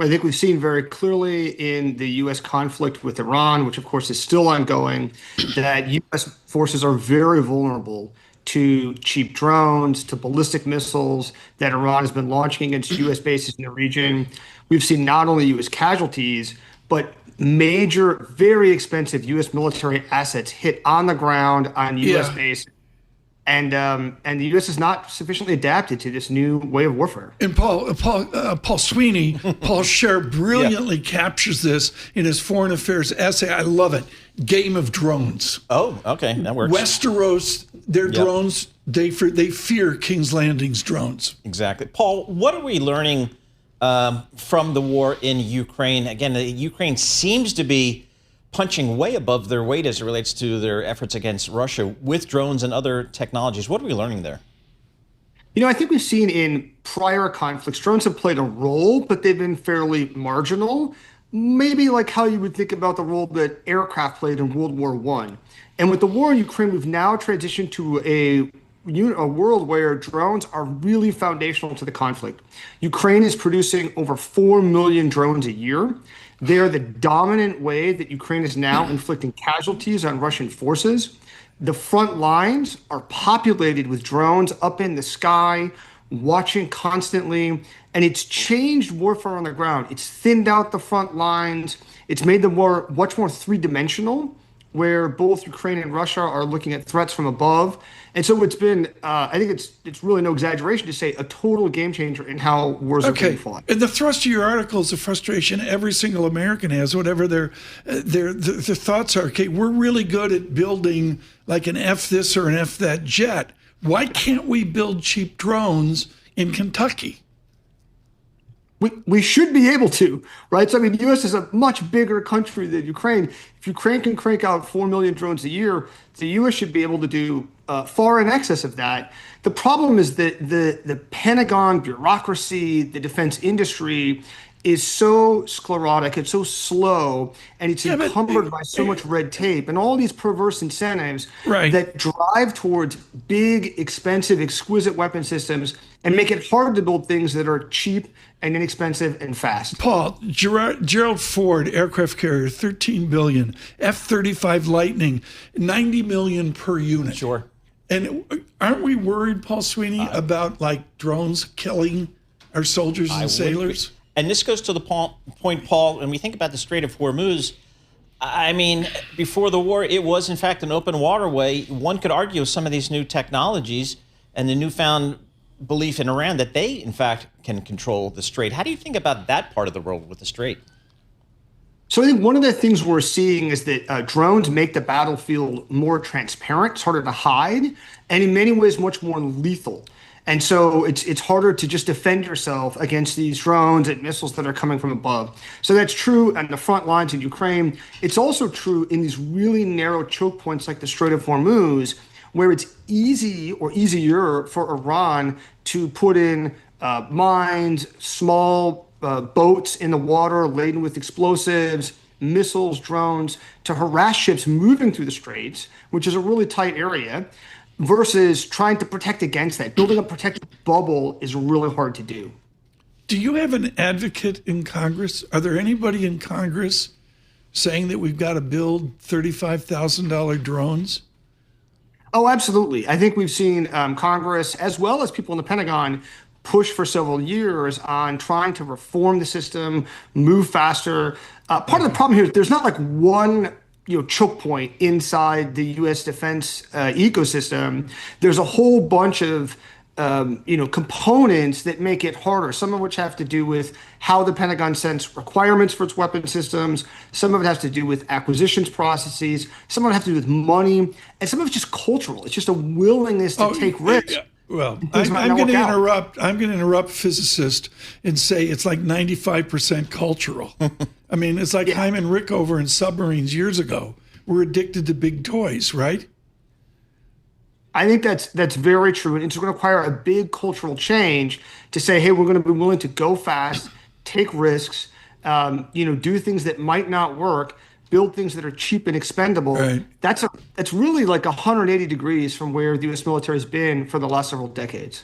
I think we've seen very clearly in the U.S. conflict with Iran, which of course is still ongoing, that U.S. forces are very vulnerable to cheap drones, to ballistic missiles that Iran has been launching against U.S. bases in the region. We've seen not only U.S. casualties, but major, very expensive U.S. military assets hit on the ground on U.S. Yeah. bases. And the U.S. is not sufficiently adapted to this new way of warfare. And Paul Sweeney, Paul Scharre brilliantly captures this in his foreign affairs essay. I love it. Game of Drones. Oh, okay, that works. Westeros, their drones, they fear King's Landing's drones. Exactly. Paul, what are we learning from the war in Ukraine? Again, Ukraine seems to be punching way above their weight as it relates to their efforts against Russia with drones and other technologies. What are we learning there? I think we've seen in prior conflicts, drones have played a role, but they've been fairly marginal. Maybe like how you would think about the role that aircraft played in World War I. And with the war in Ukraine, we've now transitioned to a world where drones are really foundational to the conflict. Ukraine is producing over 4 million drones a year. They are the dominant way that Ukraine is now inflicting casualties on Russian forces. The front lines are populated with drones up in the sky, watching constantly, and it's changed warfare on the ground. It's thinned out the front lines. It's made the war much more three-dimensional, where both Ukraine and Russia are looking at threats from above. And so it's been, I think it's really no exaggeration to say, a total game changer in how wars are being fought. And the thrust of your article is the frustration every single American has, whatever their thoughts are. Okay, we're really good at building like an F this or an F that jet. Why can't we build cheap drones in Kentucky? We should be able to, right? So, I mean, the U.S. is a much bigger country than Ukraine. If Ukraine can crank out 4 million drones a year, the U.S. should be able to do far in excess of that. The problem is that the Pentagon bureaucracy, the defense industry is so sclerotic, it's so slow, and it's encumbered by so much red tape and all these perverse incentives that drive towards big, expensive, exquisite weapon systems and make it hard to build things that are cheap and inexpensive and fast. Paul, Gerald Ford, aircraft carrier, $13 billion, F-35 Lightning, $90 million per unit. Sure. And aren't we worried, Paul Sweeney, about like drones killing our soldiers and sailors? And this goes to the point, Paul, when we think about the Strait of Hormuz, I mean, before the war, it was, in fact, an open waterway. One could argue with some of these new technologies and the newfound belief in Iran that they, in fact, can control the strait. How do you think about that part of the world with the strait? So I think one of the things we're seeing is that drones make the battlefield more transparent, it's harder to hide, and in many ways much more lethal. And so it's harder to just defend yourself against these drones and missiles that are coming from above. So that's true on the front lines in Ukraine. It's also true in these really narrow choke points like the Strait of Hormuz, where it's easy or easier for Iran to put in mines, small boats in the water laden with explosives, missiles, drones, to harass ships moving through the straits, which is a really tight area, versus trying to protect against that. Building a protective bubble is really hard to do. Do you have an advocate in Congress? Are there anybody in Congress saying that we've got to build $35,000 drones? Oh, absolutely. I think we've seen Congress, as well as people in the Pentagon, push for several years on trying to reform the system, move faster. Part of the problem here is there's not like one choke point inside the U.S. defense ecosystem. There's a whole bunch of components that make it harder, some of which have to do with how the Pentagon sets requirements for its weapon systems. Some of it has to do with acquisitions processes. Some of it has to do with money. And some of it's just cultural. It's just a willingness to take risks. Well, I'm going to interrupt physicist and say it's like 95% cultural. I mean, it's like Hyman Rickover in Submarines years ago. We're addicted to big toys, right? I think that's very true. And it's going to require a big cultural change to say, hey, we're going to be willing to go fast, take risks, do things that might not work, build things that are cheap and expendable. Right. That's really like 180 degrees from where the U.S. military has been for the last several decades.